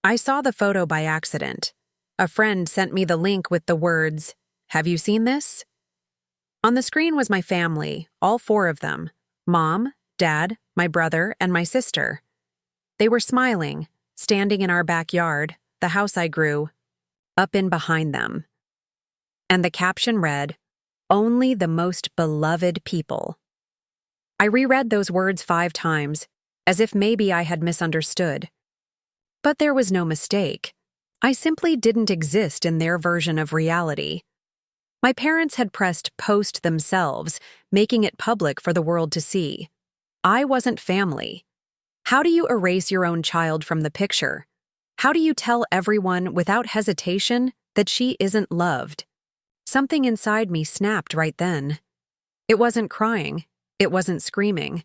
I saw the photo by accident. A friend sent me the link with the words, "Have you seen this?" On the screen was my family, all four of them: mom, dad, my brother, and my sister. They were smiling, standing in our backyard, the house I grew up in behind them. And the caption read, "Only the most beloved people." I reread those words 5 times, as if maybe I had misunderstood. But there was no mistake. I simply didn't exist in their version of reality. My parents had pressed post themselves, making it public for the world to see. I wasn't family. How do you erase your own child from the picture? How do you tell everyone without hesitation that she isn't loved? Something inside me snapped right then. It wasn't crying. It wasn't screaming.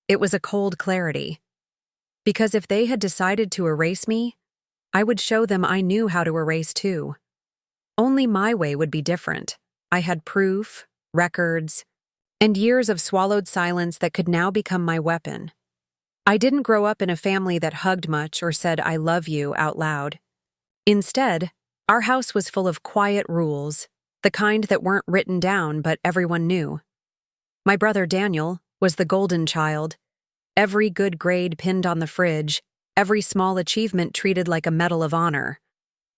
It was a cold clarity. Because if they had decided to erase me, I would show them I knew how to erase too. Only my way would be different. I had proof, records, and years of swallowed silence that could now become my weapon. I didn't grow up in a family that hugged much or said "I love you" out loud. Instead, our house was full of quiet rules, the kind that weren't written down but everyone knew. My brother Daniel was the golden child. Every good grade pinned on the fridge, every small achievement treated like a medal of honor.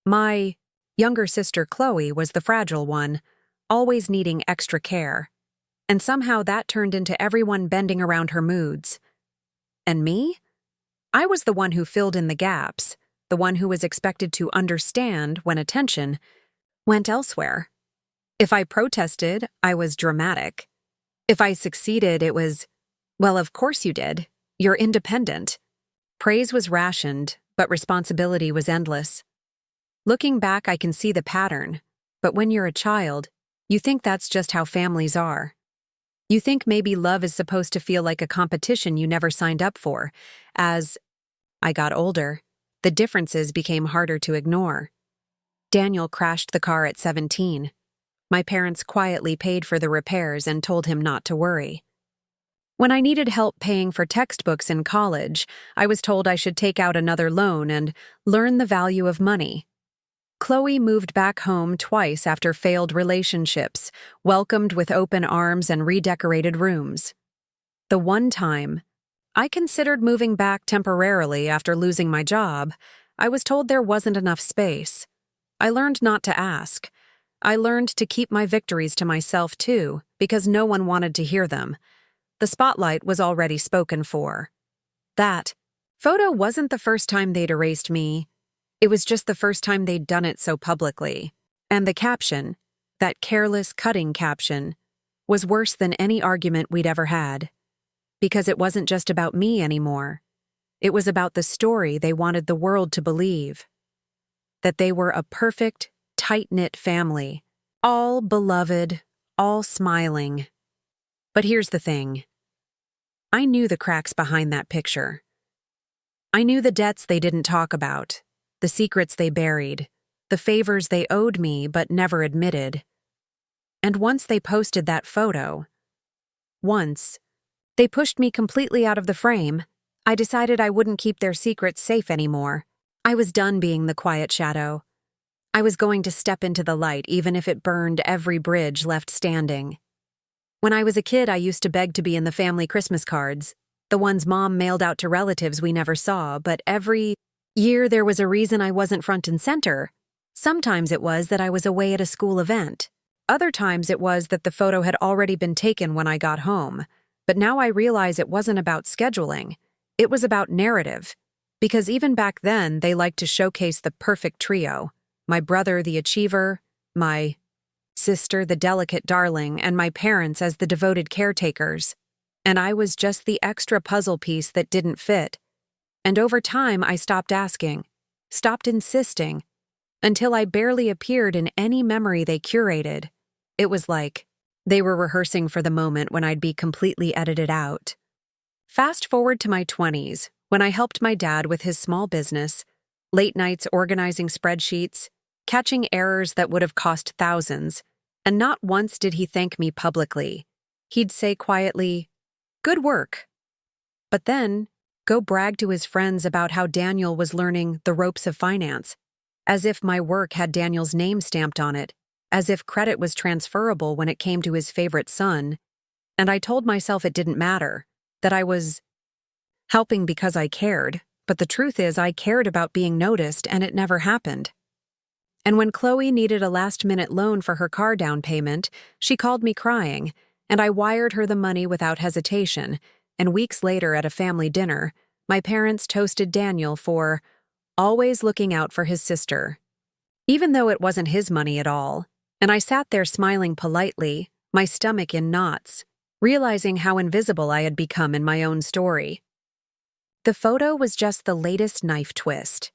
My younger sister Chloe was the fragile one, always needing extra care. And somehow that turned into everyone bending around her moods. And me? I was the one who filled in the gaps, the one who was expected to understand when attention went elsewhere. If I protested, I was dramatic. If I succeeded, it was, "Well, of course you did. You're independent." Praise was rationed, but responsibility was endless. Looking back, I can see the pattern, but when you're a child, you think that's just how families are. You think maybe love is supposed to feel like a competition you never signed up for. As I got older, the differences became harder to ignore. Daniel crashed the car at 17. My parents quietly paid for the repairs and told him not to worry. When I needed help paying for textbooks in college, I was told I should take out another loan and learn the value of money. Chloe moved back home twice after failed relationships, welcomed with open arms and redecorated rooms. The one time I considered moving back temporarily after losing my job, I was told there wasn't enough space. I learned not to ask. I learned to keep my victories to myself too, because no one wanted to hear them. The spotlight was already spoken for. That photo wasn't the first time they'd erased me. It was just the first time they'd done it so publicly. And the caption, that careless, cutting caption, was worse than any argument we'd ever had. Because it wasn't just about me anymore. It was about the story they wanted the world to believe. That they were a perfect, tight-knit family, all beloved, all smiling. But here's the thing. I knew the cracks behind that picture. I knew the debts they didn't talk about, the secrets they buried, the favors they owed me but never admitted. And once they posted that photo, they pushed me completely out of the frame. I decided I wouldn't keep their secrets safe anymore. I was done being the quiet shadow. I was going to step into the light even if it burned every bridge left standing. When I was a kid, I used to beg to be in the family Christmas cards, the ones Mom mailed out to relatives we never saw, but every year there was a reason I wasn't front and center. Sometimes it was that I was away at a school event. Other times it was that the photo had already been taken when I got home. But now I realize it wasn't about scheduling. It was about narrative. Because even back then, they liked to showcase the perfect trio. My brother, the achiever, my sister, the delicate darling, and my parents as the devoted caretakers. And I was just the extra puzzle piece that didn't fit. And over time, I stopped asking, stopped insisting, until I barely appeared in any memory they curated. It was like they were rehearsing for the moment when I'd be completely edited out. Fast forward to my 20s, when I helped my dad with his small business, late nights organizing spreadsheets, catching errors that would have cost thousands, and not once did he thank me publicly. He'd say quietly, "Good work." But then, go brag to his friends about how Daniel was learning the ropes of finance, as if my work had Daniel's name stamped on it, as if credit was transferable when it came to his favorite son, and I told myself it didn't matter, that I was helping because I cared, but the truth is I cared about being noticed and it never happened. And when Chloe needed a last-minute loan for her car down payment, she called me crying, and I wired her the money without hesitation, and weeks later at a family dinner, my parents toasted Daniel for always looking out for his sister. Even though it wasn't his money at all, and I sat there smiling politely, my stomach in knots, realizing how invisible I had become in my own story. The photo was just the latest knife twist,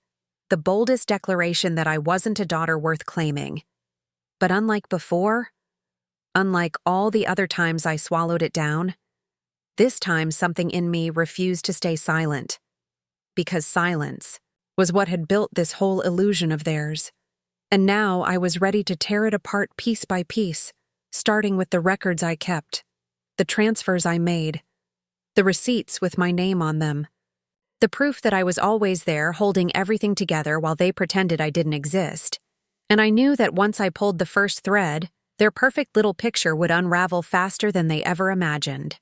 the boldest declaration that I wasn't a daughter worth claiming. But unlike before, unlike all the other times I swallowed it down, this time something in me refused to stay silent, because silence was what had built this whole illusion of theirs. And now I was ready to tear it apart piece by piece, starting with the records I kept, the transfers I made, the receipts with my name on them, the proof that I was always there holding everything together while they pretended I didn't exist. And I knew that once I pulled the first thread, their perfect little picture would unravel faster than they ever imagined.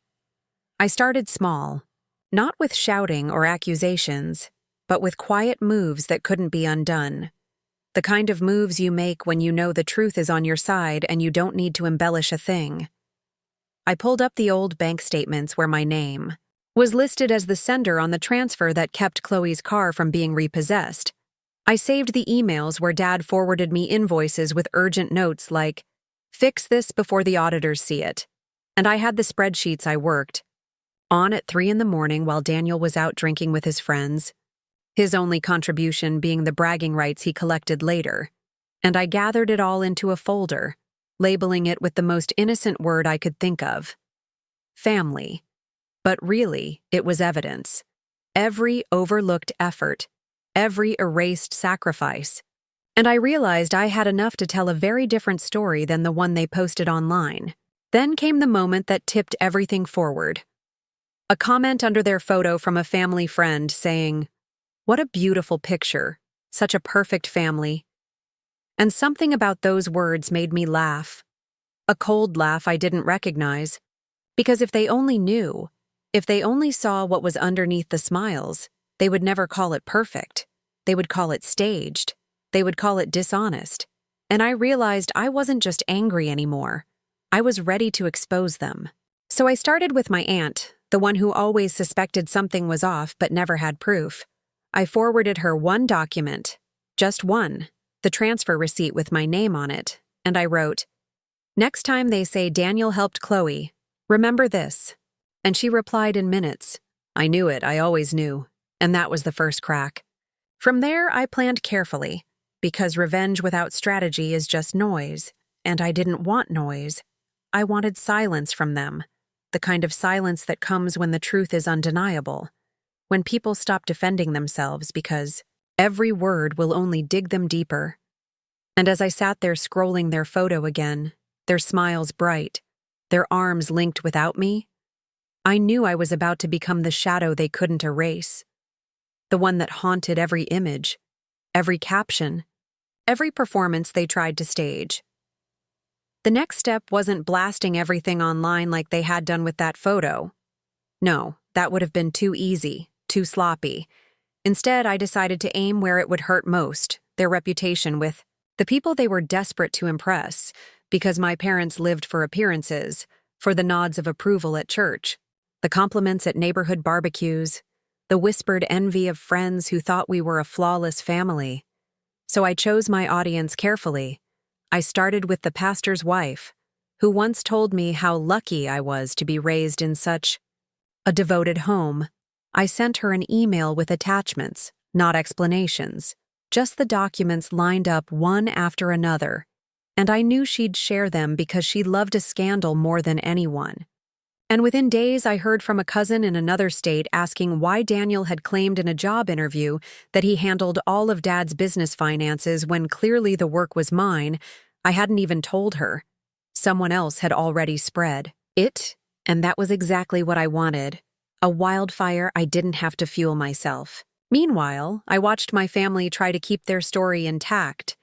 I started small, not with shouting or accusations, but with quiet moves that couldn't be undone. The kind of moves you make when you know the truth is on your side and you don't need to embellish a thing. I pulled up the old bank statements where my name was listed as the sender on the transfer that kept Chloe's car from being repossessed. I saved the emails where Dad forwarded me invoices with urgent notes like, "Fix this before the auditors see it." And I had the spreadsheets I worked on at 3 a.m. while Daniel was out drinking with his friends, his only contribution being the bragging rights he collected later. And I gathered it all into a folder, labeling it with the most innocent word I could think of: family. But really, it was evidence. Every overlooked effort, every erased sacrifice. And I realized I had enough to tell a very different story than the one they posted online. Then came the moment that tipped everything forward. A comment under their photo from a family friend saying, "What a beautiful picture, such a perfect family." And something about those words made me laugh. A cold laugh I didn't recognize. Because if they only knew, if they only saw what was underneath the smiles, they would never call it perfect. They would call it staged. They would call it dishonest. And I realized I wasn't just angry anymore. I was ready to expose them. So I started with my aunt, the one who always suspected something was off but never had proof. I forwarded her one document, just one, the transfer receipt with my name on it, and I wrote, "Next time they say Daniel helped Chloe, remember this." And she replied in minutes, "I knew it, I always knew." And that was the first crack. From there, I planned carefully, because revenge without strategy is just noise, and I didn't want noise. I wanted silence from them, the kind of silence that comes when the truth is undeniable, when people stop defending themselves because every word will only dig them deeper. And as I sat there scrolling their photo again, their smiles bright, their arms linked without me, I knew I was about to become the shadow they couldn't erase, the one that haunted every image, every caption, every performance they tried to stage. The next step wasn't blasting everything online like they had done with that photo. No, that would have been too easy, too sloppy. Instead, I decided to aim where it would hurt most, their reputation with the people they were desperate to impress, because my parents lived for appearances, for the nods of approval at church, the compliments at neighborhood barbecues, the whispered envy of friends who thought we were a flawless family. So I chose my audience carefully. I started with the pastor's wife, who once told me how lucky I was to be raised in such a devoted home. I sent her an email with attachments, not explanations, just the documents lined up one after another, and I knew she'd share them because she loved a scandal more than anyone. And within days, I heard from a cousin in another state asking why Daniel had claimed in a job interview that he handled all of Dad's business finances when clearly the work was mine. I hadn't even told her. Someone else had already spread it, and that was exactly what I wanted. A wildfire I didn't have to fuel myself. Meanwhile, I watched my family try to keep their story intact,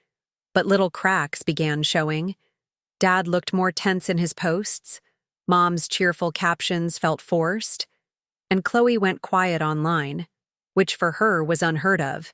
but little cracks began showing. Dad looked more tense in his posts, Mom's cheerful captions felt forced, and Chloe went quiet online, which for her was unheard of.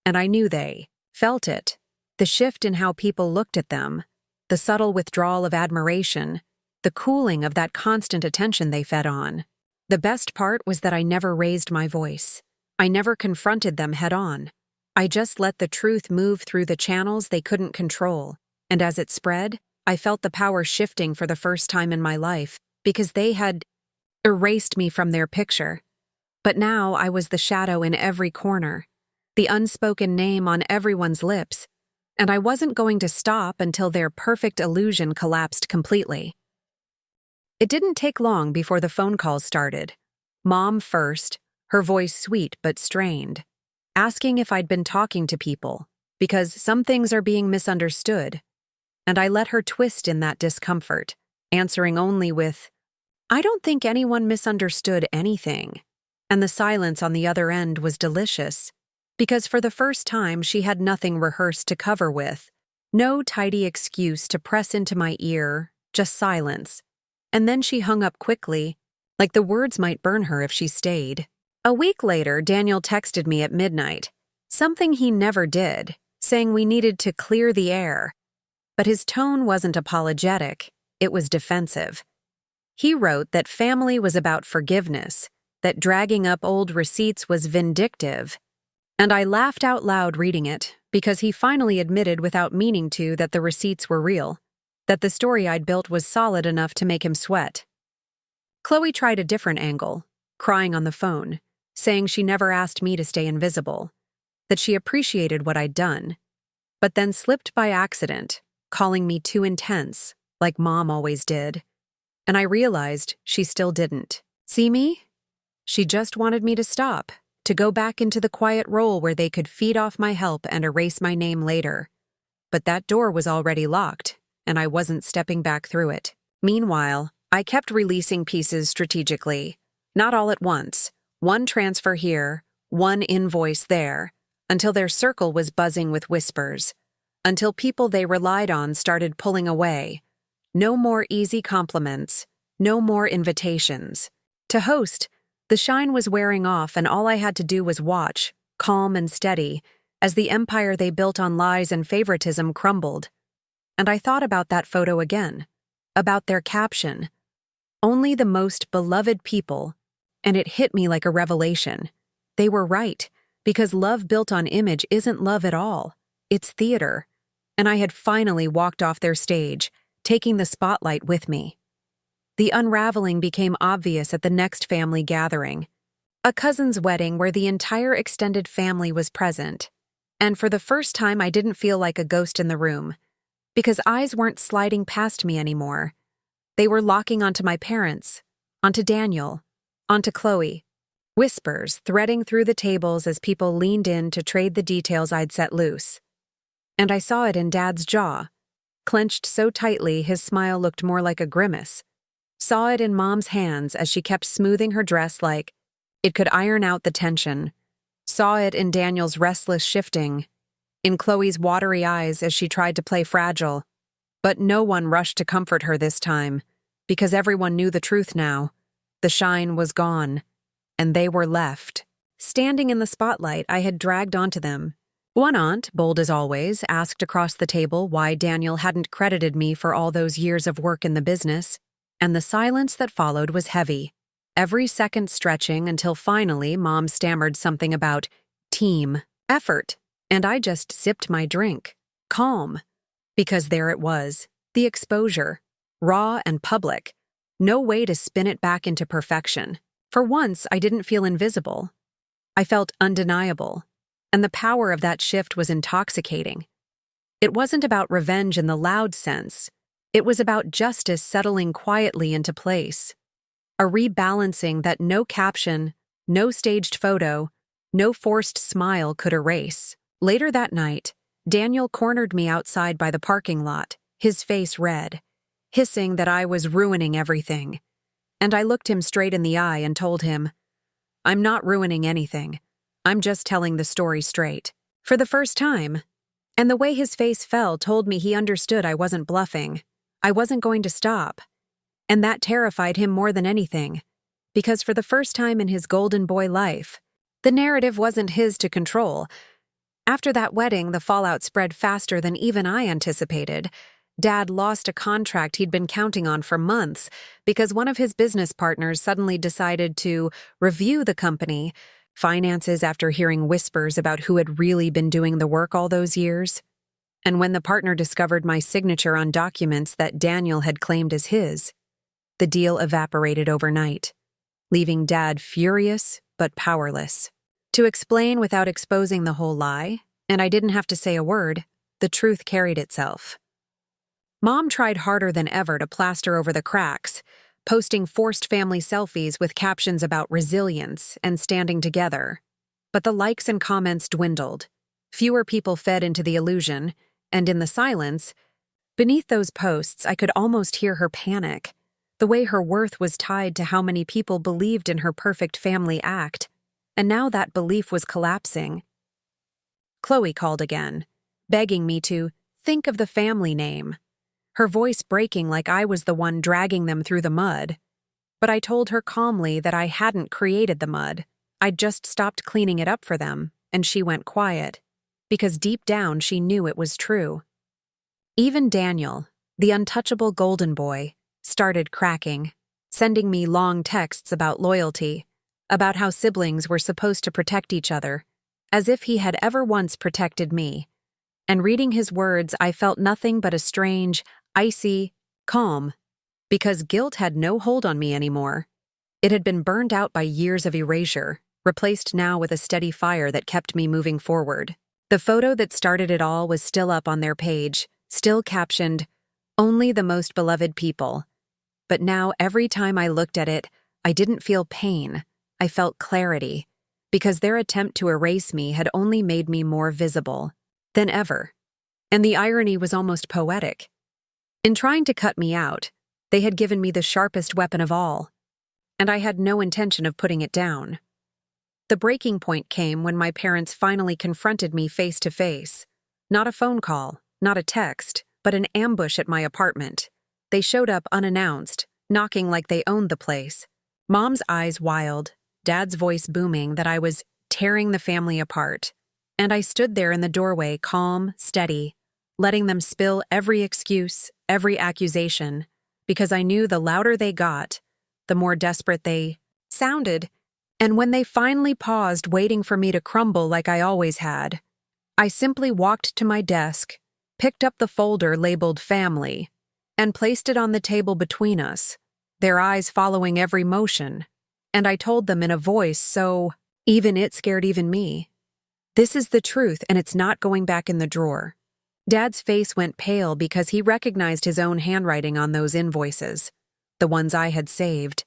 And I knew they felt it. The shift in how people looked at them, the subtle withdrawal of admiration, the cooling of that constant attention they fed on. The best part was that I never raised my voice. I never confronted them head on. I just let the truth move through the channels they couldn't control, and as it spread, I felt the power shifting for the first time in my life, because they had erased me from their picture. But now I was the shadow in every corner, the unspoken name on everyone's lips, and I wasn't going to stop until their perfect illusion collapsed completely. It didn't take long before the phone calls started. Mom first, her voice sweet but strained, asking if I'd been talking to people, because some things are being misunderstood. And I let her twist in that discomfort, answering only with, "I don't think anyone misunderstood anything." And the silence on the other end was delicious, because for the first time she had nothing rehearsed to cover with, no tidy excuse to press into my ear, just silence. And then she hung up quickly, like the words might burn her if she stayed. A week later, Daniel texted me at midnight, something he never did, saying we needed to clear the air. But his tone wasn't apologetic, it was defensive. He wrote that family was about forgiveness, that dragging up old receipts was vindictive. And I laughed out loud reading it, because he finally admitted without meaning to that the receipts were real, that the story I'd built was solid enough to make him sweat. Chloe tried a different angle, crying on the phone, saying she never asked me to stay invisible, that she appreciated what I'd done, but then slipped by accident, calling me too intense, like Mom always did. And I realized she still didn't see me. She just wanted me to stop, to go back into the quiet role where they could feed off my help and erase my name later. But that door was already locked, and I wasn't stepping back through it. Meanwhile, I kept releasing pieces strategically, not all at once, one transfer here, one invoice there, until their circle was buzzing with whispers, until people they relied on started pulling away. No more easy compliments, no more invitations. To host, the shine was wearing off and all I had to do was watch, calm and steady, as the empire they built on lies and favoritism crumbled. And I thought about that photo again, about their caption, "Only the most beloved people," and it hit me like a revelation. They were right, because love built on image isn't love at all. It's theater. And I had finally walked off their stage, taking the spotlight with me. The unraveling became obvious at the next family gathering, a cousin's wedding where the entire extended family was present. And for the first time, I didn't feel like a ghost in the room, because eyes weren't sliding past me anymore. They were locking onto my parents, onto Daniel, onto Chloe. Whispers threading through the tables as people leaned in to trade the details I'd set loose. And I saw it in Dad's jaw, clenched so tightly his smile looked more like a grimace. Saw it in Mom's hands as she kept smoothing her dress like it could iron out the tension. Saw it in Daniel's restless shifting, in Chloe's watery eyes as she tried to play fragile. But no one rushed to comfort her this time, because everyone knew the truth now. The shine was gone, and they were left. Standing in the spotlight, I had dragged onto them. One aunt, bold as always, asked across the table why Daniel hadn't credited me for all those years of work in the business, and the silence that followed was heavy, every second stretching until finally Mom stammered something about team, effort, and I just sipped my drink, calm, because there it was, the exposure, raw and public, no way to spin it back into perfection. For once, I didn't feel invisible. I felt undeniable, and the power of that shift was intoxicating. It wasn't about revenge in the loud sense. It was about justice settling quietly into place. A rebalancing that no caption, no staged photo, no forced smile could erase. Later that night, Daniel cornered me outside by the parking lot, his face red, hissing that I was ruining everything. And I looked him straight in the eye and told him, I'm not ruining anything. I'm just telling the story straight. For the first time. And the way his face fell told me he understood I wasn't bluffing. I wasn't going to stop. And that terrified him more than anything. Because for the first time in his golden boy life, the narrative wasn't his to control. After that wedding, the fallout spread faster than even I anticipated. Dad lost a contract he'd been counting on for months because one of his business partners suddenly decided to review the company finances after hearing whispers about who had really been doing the work all those years. And when the partner discovered my signature on documents that Daniel had claimed as his, the deal evaporated overnight, leaving Dad furious but powerless. To explain without exposing the whole lie, and I didn't have to say a word, the truth carried itself. Mom tried harder than ever to plaster over the cracks, posting forced family selfies with captions about resilience and standing together. But the likes and comments dwindled. Fewer people fed into the illusion, and in the silence, beneath those posts, I could almost hear her panic. The way her worth was tied to how many people believed in her perfect family act, and now that belief was collapsing. Chloe called again, begging me to think of the family name, her voice breaking like I was the one dragging them through the mud. But I told her calmly that I hadn't created the mud. I'd just stopped cleaning it up for them, and she went quiet, because deep down she knew it was true. Even Daniel, the untouchable golden boy, started cracking, sending me long texts about loyalty, about how siblings were supposed to protect each other, as if he had ever once protected me. And reading his words, I felt nothing but a strange, icy calm, because guilt had no hold on me anymore. It had been burned out by years of erasure, replaced now with a steady fire that kept me moving forward. The photo that started it all was still up on their page, still captioned, "Only the most beloved people." But now, every time I looked at it, I didn't feel pain. I felt clarity, because their attempt to erase me had only made me more visible than ever. And the irony was almost poetic. In trying to cut me out, they had given me the sharpest weapon of all, and I had no intention of putting it down. The breaking point came when my parents finally confronted me face to face. Not a phone call, not a text, but an ambush at my apartment. They showed up unannounced, knocking like they owned the place. Mom's eyes wild, Dad's voice booming that I was tearing the family apart. And I stood there in the doorway, calm, steady, letting them spill every excuse, every accusation, because I knew the louder they got, the more desperate they sounded. And when they finally paused, waiting for me to crumble like I always had, I simply walked to my desk, picked up the folder labeled family, and placed it on the table between us, their eyes following every motion. And I told them in a voice so even it scared even me, "This is the truth, and it's not going back in the drawer." Dad's face went pale because he recognized his own handwriting on those invoices, the ones I had saved.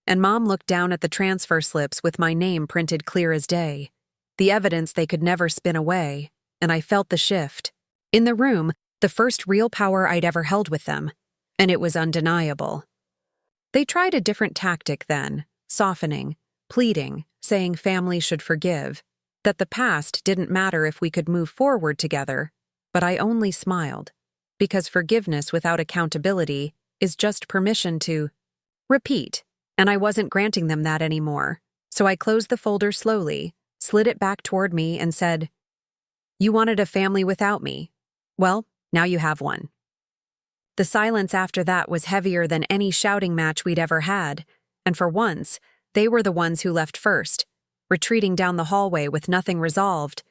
And Mom looked down at the transfer slips with my name printed clear as day, the evidence they could never spin away, and I felt the shift. In the room, the first real power I'd ever held with them, and it was undeniable. They tried a different tactic then, softening, pleading, saying family should forgive, that the past didn't matter if we could move forward together, but I only smiled, because forgiveness without accountability is just permission to repeat, and I wasn't granting them that anymore. So I closed the folder slowly, slid it back toward me, and said, "You wanted a family without me. Well, now you have one." The silence after that was heavier than any shouting match we'd ever had, and for once, they were the ones who left first, retreating down the hallway with nothing resolved,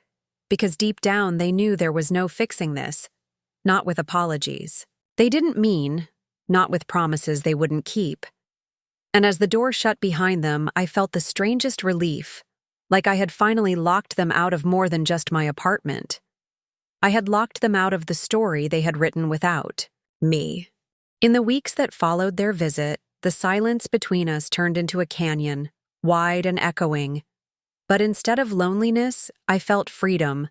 because deep down they knew there was no fixing this, not with apologies. They didn't mean, not with promises they wouldn't keep. And as the door shut behind them, I felt the strangest relief, like I had finally locked them out of more than just my apartment. I had locked them out of the story they had written without me. In the weeks that followed their visit, the silence between us turned into a canyon, wide and echoing. But instead of loneliness, I felt freedom.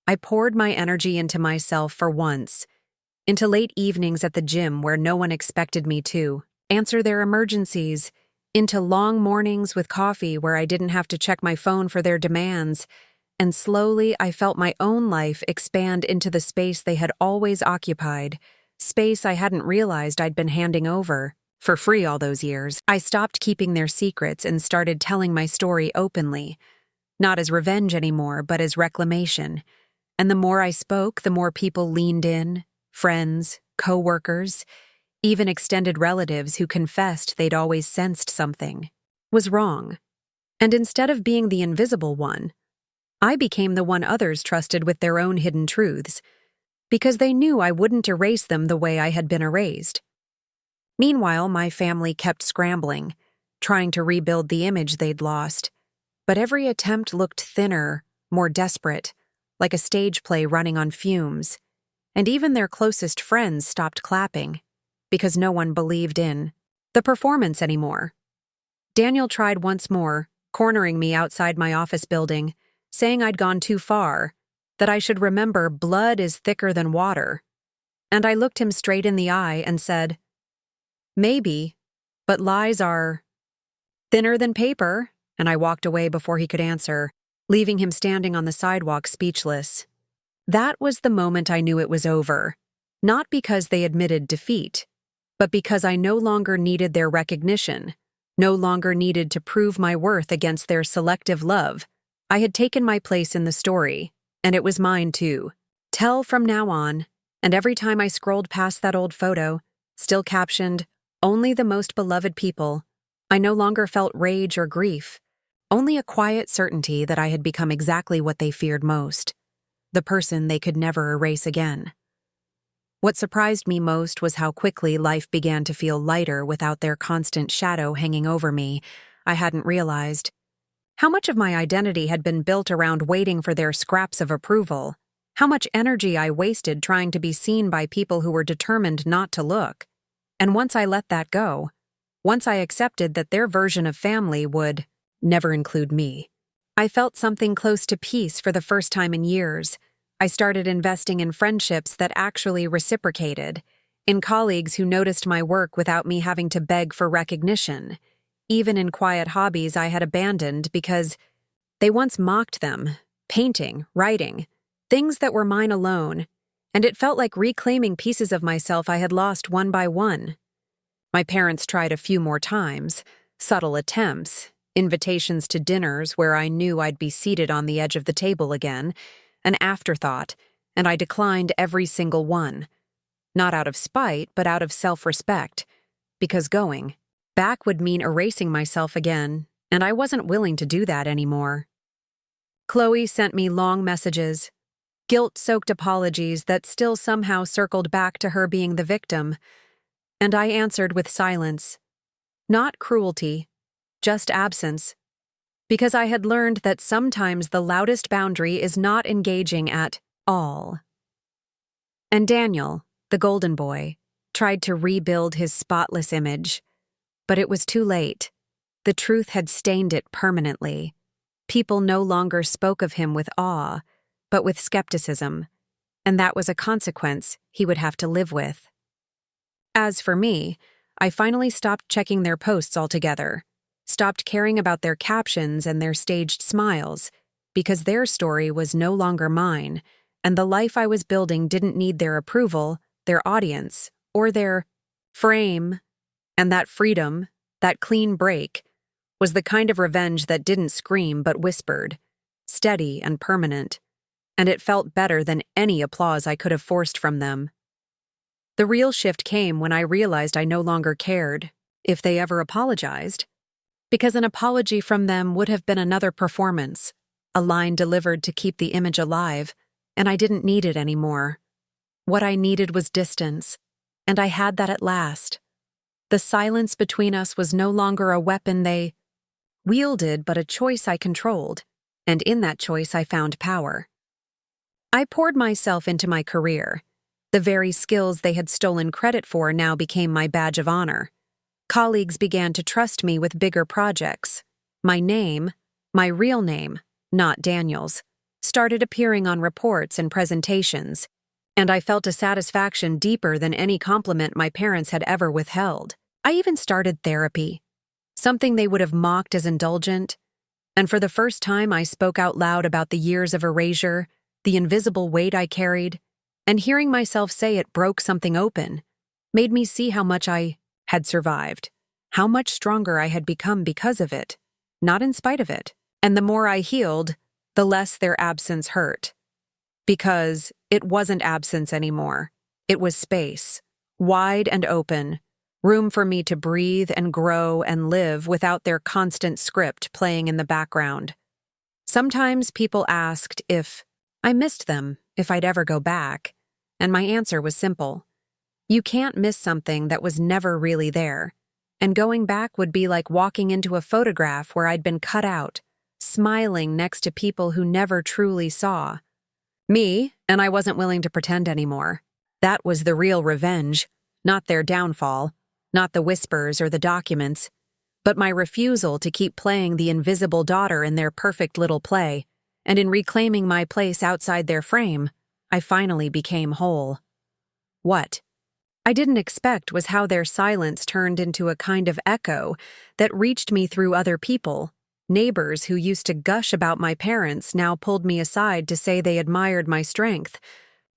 I poured my energy into myself for once, into late evenings at the gym where no one expected me to answer their emergencies, into long mornings with coffee where I didn't have to check my phone for their demands, and slowly I felt my own life expand into the space they had always occupied, space I hadn't realized I'd been handing over. For free all those years, I stopped keeping their secrets and started telling my story openly, not as revenge anymore, but as reclamation. And the more I spoke, the more people leaned in, friends, co-workers, even extended relatives who confessed they'd always sensed something was wrong. And instead of being the invisible one, I became the one others trusted with their own hidden truths, because they knew I wouldn't erase them the way I had been erased. Meanwhile, my family kept scrambling, trying to rebuild the image they'd lost, but every attempt looked thinner, more desperate, like a stage play running on fumes, and even their closest friends stopped clapping, because no one believed in the performance anymore. Daniel tried once more, cornering me outside my office building, saying I'd gone too far, that I should remember blood is thicker than water. And I looked him straight in the eye and said, "Maybe, but lies are thinner than paper," and I walked away before he could answer, leaving him standing on the sidewalk speechless. That was the moment I knew it was over, not because they admitted defeat, but because I no longer needed their recognition, no longer needed to prove my worth against their selective love. I had taken my place in the story, and it was mine too. Tell from now on, and every time I scrolled past that old photo, still captioned, "Only the most beloved people," I no longer felt rage or grief, only a quiet certainty that I had become exactly what they feared most, the person they could never erase again. What surprised me most was how quickly life began to feel lighter without their constant shadow hanging over me. I hadn't realized how much of my identity had been built around waiting for their scraps of approval, how much energy I wasted trying to be seen by people who were determined not to look. And once I let that go, once I accepted that their version of family would never include me, I felt something close to peace for the first time in years. I started investing in friendships that actually reciprocated, in colleagues who noticed my work without me having to beg for recognition, even in quiet hobbies I had abandoned because they once mocked them, painting, writing, things that were mine alone, and it felt like reclaiming pieces of myself I had lost one by one. My parents tried a few more times, subtle attempts, invitations to dinners where I knew I'd be seated on the edge of the table again, an afterthought, and I declined every single one. Not out of spite, but out of self-respect, because going back would mean erasing myself again, and I wasn't willing to do that anymore. Chloe sent me long messages, guilt-soaked apologies that still somehow circled back to her being the victim, and I answered with silence. Not cruelty, just absence. Because I had learned that sometimes the loudest boundary is not engaging at all. And Daniel, the golden boy, tried to rebuild his spotless image. But it was too late. The truth had stained it permanently. People no longer spoke of him with awe, but with skepticism, and that was a consequence he would have to live with. As for me, I finally stopped checking their posts altogether, stopped caring about their captions and their staged smiles, because their story was no longer mine, and the life I was building didn't need their approval, their audience, or their frame. And that freedom, that clean break, was the kind of revenge that didn't scream but whispered, steady and permanent, and it felt better than any applause I could have forced from them. The real shift came when I realized I no longer cared if they ever apologized, because an apology from them would have been another performance, a line delivered to keep the image alive, and I didn't need it anymore. What I needed was distance, and I had that at last. The silence between us was no longer a weapon they wielded, but a choice I controlled, and in that choice I found power. I poured myself into my career. The very skills they had stolen credit for now became my badge of honor. Colleagues began to trust me with bigger projects. My name, my real name, not Daniel's, started appearing on reports and presentations, and I felt a satisfaction deeper than any compliment my parents had ever withheld. I even started therapy. something they would have mocked as indulgent. And for the first time, I spoke out loud about the years of erasure, the invisible weight I carried, and hearing myself say it broke something open made me see how much I had survived, how much stronger I had become because of it, not in spite of it. And the more I healed, the less their absence hurt. Because it wasn't absence anymore. It was space, wide and open, room for me to breathe and grow and live without their constant script playing in the background. Sometimes people asked if I missed them, if I'd ever go back, and my answer was simple. You can't miss something that was never really there, and going back would be like walking into a photograph where I'd been cut out, smiling next to people who never truly saw me, and I wasn't willing to pretend anymore. That was the real revenge, not their downfall, not the whispers or the documents, but my refusal to keep playing the invisible daughter in their perfect little play, and in reclaiming my place outside their frame, I finally became whole. What I didn't expect was how their silence turned into a kind of echo that reached me through other people. Neighbors who used to gush about my parents now pulled me aside to say they admired my strength.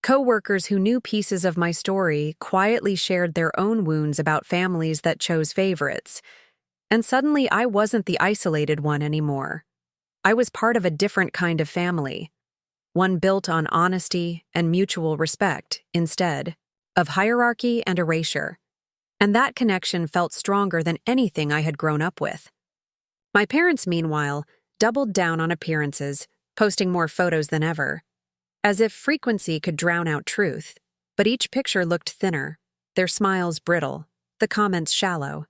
Co-workers who knew pieces of my story quietly shared their own wounds about families that chose favorites. And suddenly I wasn't the isolated one anymore. I was part of a different kind of family, one built on honesty and mutual respect instead of hierarchy and erasure. And that connection felt stronger than anything I had grown up with. My parents, meanwhile, doubled down on appearances, posting more photos than ever, as if frequency could drown out truth. But each picture looked thinner, their smiles brittle, the comments shallow,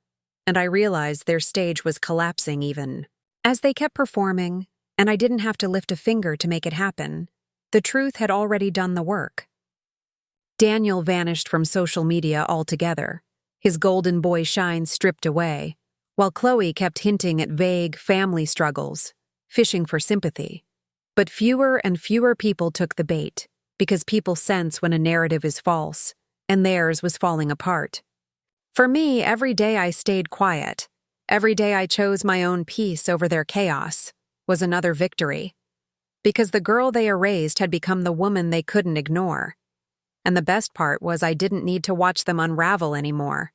and I realized their stage was collapsing even. As they kept performing, and I didn't have to lift a finger to make it happen, the truth had already done the work. Daniel vanished from social media altogether, his golden boy shine stripped away, while Chloe kept hinting at vague family struggles, fishing for sympathy. But fewer and fewer people took the bait, because people sense when a narrative is false, and theirs was falling apart. For me, every day I stayed quiet, every day I chose my own peace over their chaos, was another victory. Because the girl they erased had become the woman they couldn't ignore. And the best part was I didn't need to watch them unravel anymore.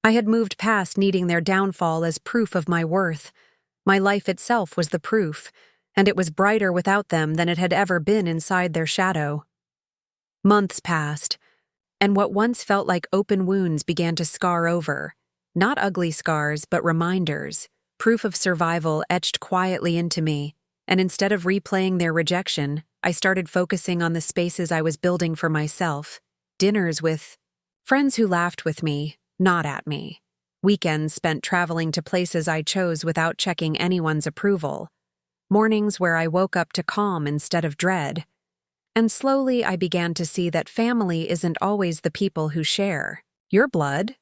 I had moved past needing their downfall as proof of my worth. My life itself was the proof, and it was brighter without them than it had ever been inside their shadow. Months passed, and what once felt like open wounds began to scar over. Not ugly scars, but reminders, proof of survival etched quietly into me, and instead of replaying their rejection, I started focusing on the spaces I was building for myself. Dinners with friends who laughed with me, not at me. Weekends spent traveling to places I chose without checking anyone's approval. Mornings where I woke up to calm instead of dread. And slowly I began to see that family isn't always the people who share your blood.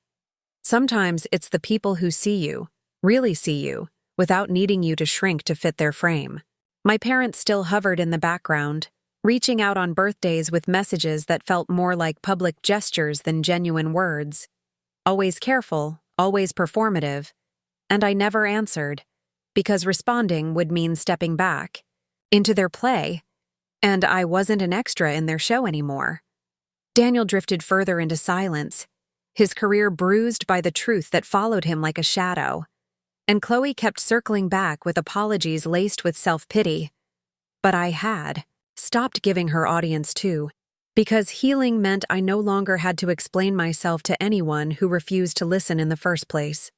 Sometimes it's the people who see you, really see you, without needing you to shrink to fit their frame. My parents still hovered in the background, reaching out on birthdays with messages that felt more like public gestures than genuine words. Always careful, always performative, and I never answered, because responding would mean stepping back into their play, and I wasn't an extra in their show anymore. Daniel drifted further into silence, his career bruised by the truth that followed him like a shadow, and Chloe kept circling back with apologies laced with self-pity. But I had stopped giving her audience too, because healing meant I no longer had to explain myself to anyone who refused to listen in the first place.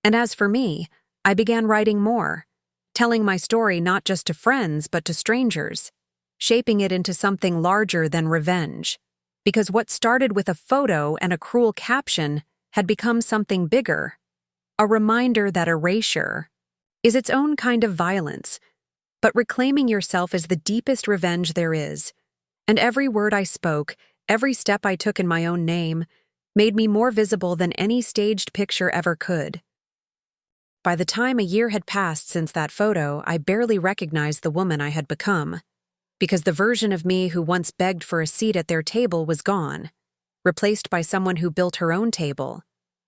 And as for me, I began writing more, telling my story not just to friends but to strangers, shaping it into something larger than revenge. Because what started with a photo and a cruel caption had become something bigger, a reminder that erasure is its own kind of violence, but reclaiming yourself is the deepest revenge there is. And every word I spoke, every step I took in my own name, made me more visible than any staged picture ever could. By the time a year had passed since that photo, I barely recognized the woman I had become, because the version of me who once begged for a seat at their table was gone, replaced by someone who built her own table,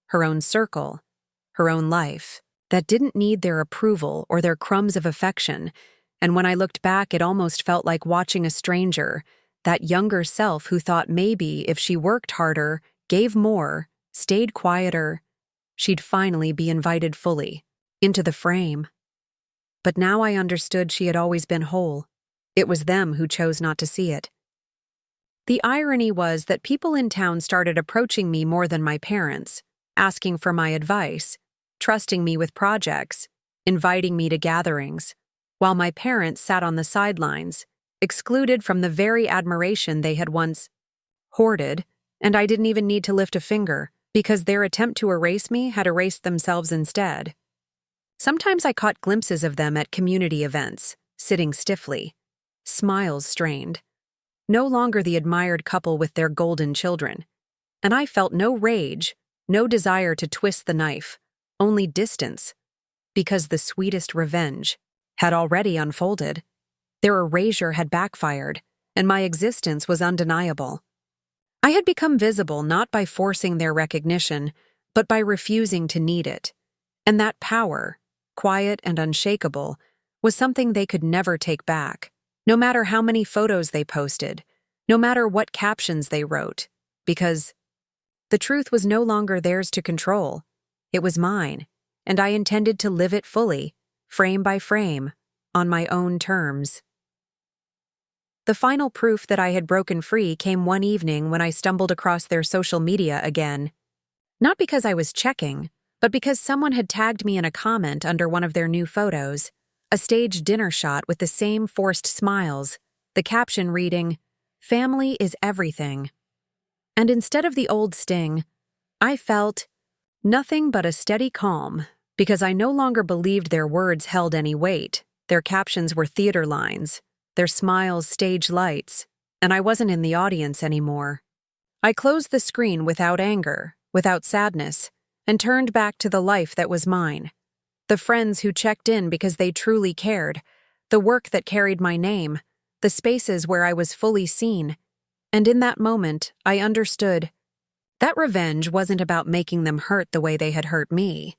her own circle, her own life. that didn't need their approval or their crumbs of affection, and when I looked back, it almost felt like watching a stranger, that younger self who thought maybe if she worked harder, gave more, stayed quieter, she'd finally be invited fully into the frame. But now I understood she had always been whole. It was them who chose not to see it. The irony was that people in town started approaching me more than my parents, asking for my advice, trusting me with projects, inviting me to gatherings, while my parents sat on the sidelines, excluded from the very admiration they had once hoarded, and I didn't even need to lift a finger, because their attempt to erase me had erased themselves instead. Sometimes I caught glimpses of them at community events, sitting stiffly, smiles strained, no longer the admired couple with their golden children, and I felt no rage, no desire to twist the knife, only distance, because the sweetest revenge had already unfolded. Their erasure had backfired, and my existence was undeniable. I had become visible not by forcing their recognition, but by refusing to need it, and that power, quiet and unshakable, was something they could never take back, no matter how many photos they posted, no matter what captions they wrote, because the truth was no longer theirs to control. It was mine, and I intended to live it fully, frame by frame, on my own terms. The final proof that I had broken free came one evening when I stumbled across their social media again. Not because I was checking, but because someone had tagged me in a comment under one of their new photos, a staged dinner shot with the same forced smiles, the caption reading, "Family is everything." And instead of the old sting, I felt nothing but a steady calm, because I no longer believed their words held any weight. Their captions were theater lines, their smiles stage lights, and I wasn't in the audience anymore. I closed the screen without anger, without sadness, and turned back to the life that was mine. The friends who checked in because they truly cared, the work that carried my name, the spaces where I was fully seen. And in that moment, I understood that revenge wasn't about making them hurt the way they had hurt me.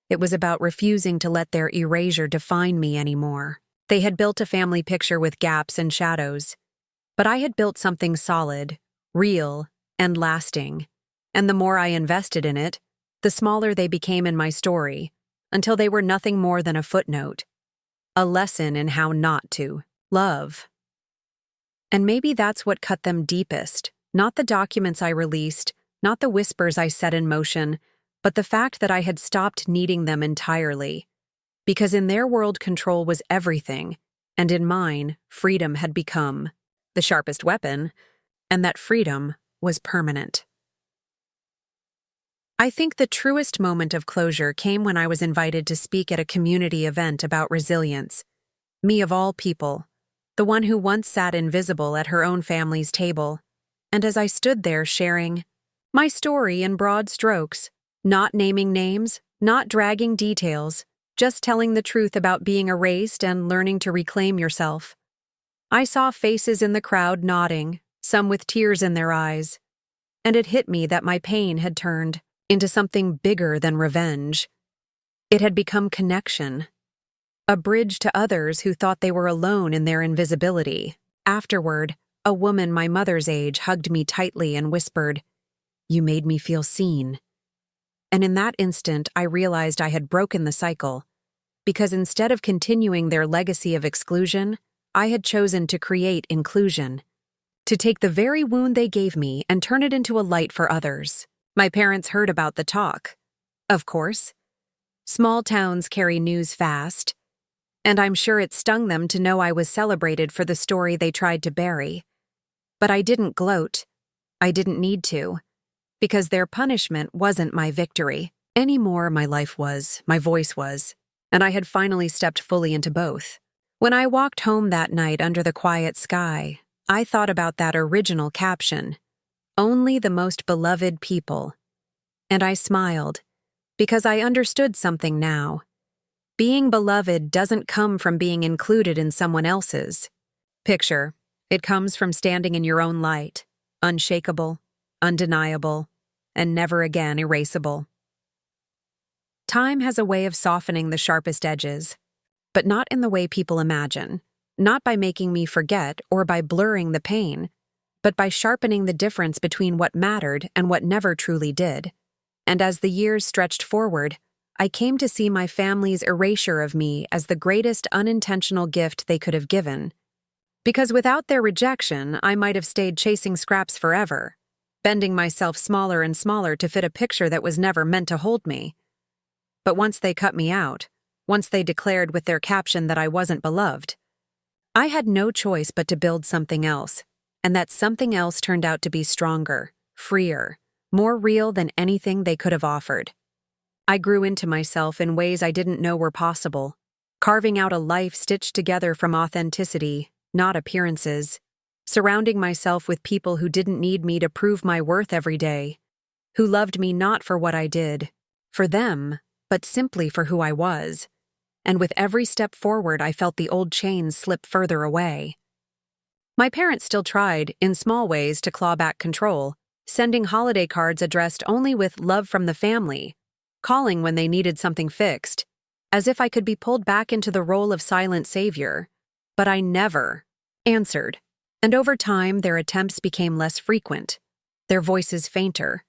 It was about refusing to let their erasure define me anymore. They had built a family picture with gaps and shadows, but I had built something solid, real, and lasting. And the more I invested in it, the smaller they became in my story, until they were nothing more than a footnote, a lesson in how not to love. And maybe that's what cut them deepest, not the documents I released, not the whispers I set in motion, but the fact that I had stopped needing them entirely. Because in their world, control was everything, and in mine, freedom had become the sharpest weapon, and that freedom was permanent. I think the truest moment of closure came when I was invited to speak at a community event about resilience. Me of all people, the one who once sat invisible at her own family's table. And as I stood there sharing my story in broad strokes, not naming names, not dragging details, just telling the truth about being erased and learning to reclaim yourself, I saw faces in the crowd nodding, some with tears in their eyes, and it hit me that my pain had turned into something bigger than revenge. It had become connection, a bridge to others who thought they were alone in their invisibility. Afterward, a woman my mother's age hugged me tightly and whispered, "You made me feel seen." And in that instant, I realized I had broken the cycle, because instead of continuing their legacy of exclusion, I had chosen to create inclusion, to take the very wound they gave me and turn it into a light for others. My parents heard about the talk. Of course. Small towns carry news fast, and I'm sure it stung them to know I was celebrated for the story they tried to bury. But I didn't gloat. I didn't need to, because their punishment wasn't my victory. Anymore, my life was, my voice was, and I had finally stepped fully into both. When I walked home that night under the quiet sky, I thought about that original caption, "Only the most beloved people." And I smiled, because I understood something now. Being beloved doesn't come from being included in someone else's picture. It comes from standing in your own light, unshakable, undeniable, and never again erasable. Time has a way of softening the sharpest edges, but not in the way people imagine, not by making me forget or by blurring the pain, but by sharpening the difference between what mattered and what never truly did. And as the years stretched forward, I came to see my family's erasure of me as the greatest unintentional gift they could have given. Because without their rejection, I might have stayed chasing scraps forever, bending myself smaller and smaller to fit a picture that was never meant to hold me. But once they cut me out, once they declared with their caption that I wasn't beloved, I had no choice but to build something else, and that something else turned out to be stronger, freer, more real than anything they could have offered. I grew into myself in ways I didn't know were possible, carving out a life stitched together from authenticity, not appearances, surrounding myself with people who didn't need me to prove my worth every day, who loved me not for what I did, for them, but simply for who I was. And with every step forward, I felt the old chains slip further away. My parents still tried, in small ways, to claw back control, sending holiday cards addressed only with love from the family, calling when they needed something fixed, as if I could be pulled back into the role of silent savior. But I never answered, and over time their attempts became less frequent, their voices fainter,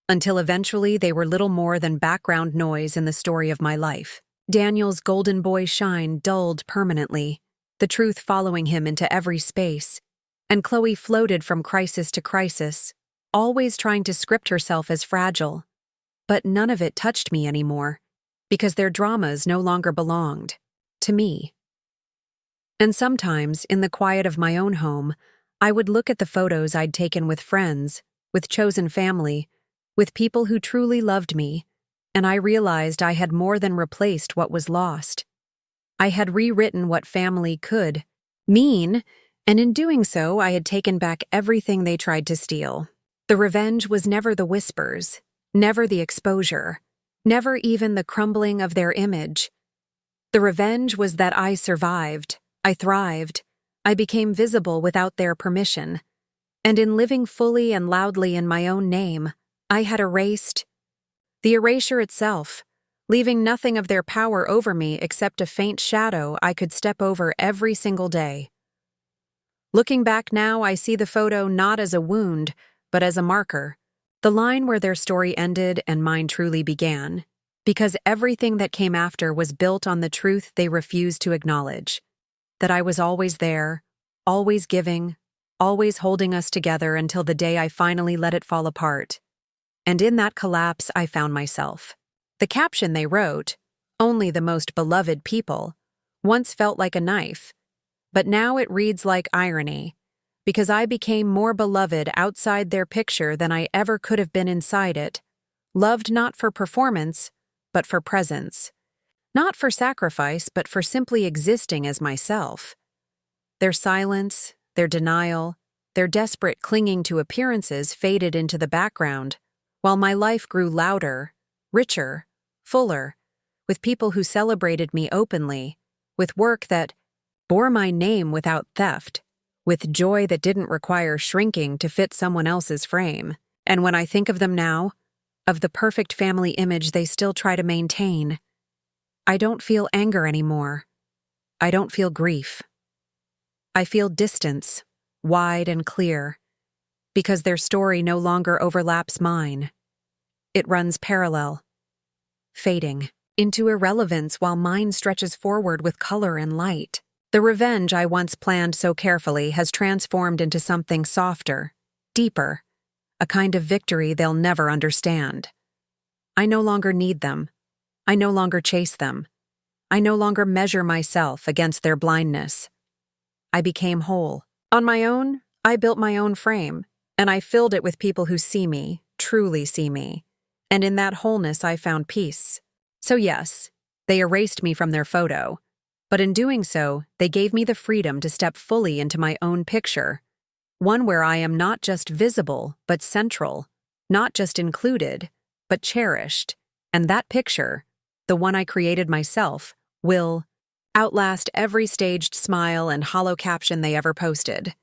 until eventually they were little more than background noise in the story of my life. Daniel's golden boy shine dulled permanently, the truth following him into every space, and Chloe floated from crisis to crisis, always trying to script herself as fragile. But none of it touched me anymore, because their dramas no longer belonged to me. And sometimes, in the quiet of my own home, I would look at the photos I'd taken with friends, with chosen family, with people who truly loved me, and I realized I had more than replaced what was lost. I had rewritten what family could mean, and in doing so, I had taken back everything they tried to steal. The revenge was never the whispers, never the exposure, never even the crumbling of their image. The revenge was that I survived, I thrived, I became visible without their permission, and in living fully and loudly in my own name, I had erased the erasure itself, leaving nothing of their power over me except a faint shadow I could step over every single day. Looking back now, I see the photo not as a wound, but as a marker, the line where their story ended and mine truly began, because everything that came after was built on the truth they refused to acknowledge, that I was always there, always giving, always holding us together until the day I finally let it fall apart. And in that collapse, I found myself. The caption they wrote, "Only the most beloved people," once felt like a knife, but now it reads like irony, because I became more beloved outside their picture than I ever could have been inside it, loved not for performance, but for presence, not for sacrifice, but for simply existing as myself. Their silence, their denial, their desperate clinging to appearances faded into the background, while my life grew louder, richer, fuller, with people who celebrated me openly, with work that bore my name without theft, with joy that didn't require shrinking to fit someone else's frame. And when I think of them now, of the perfect family image they still try to maintain, I don't feel anger anymore. I don't feel grief. I feel distance, wide and clear, because their story no longer overlaps mine. It runs parallel, fading into irrelevance while mine stretches forward with color and light. The revenge I once planned so carefully has transformed into something softer, deeper, a kind of victory they'll never understand. I no longer need them. I no longer chase them. I no longer measure myself against their blindness. I became whole. On my own, I built my own frame, and I filled it with people who see me, truly see me. And in that wholeness I found peace. So yes, they erased me from their photo, but in doing so, they gave me the freedom to step fully into my own picture, one where I am not just visible, but central, not just included, but cherished, and that picture, the one I created myself, will outlast every staged smile and hollow caption they ever posted.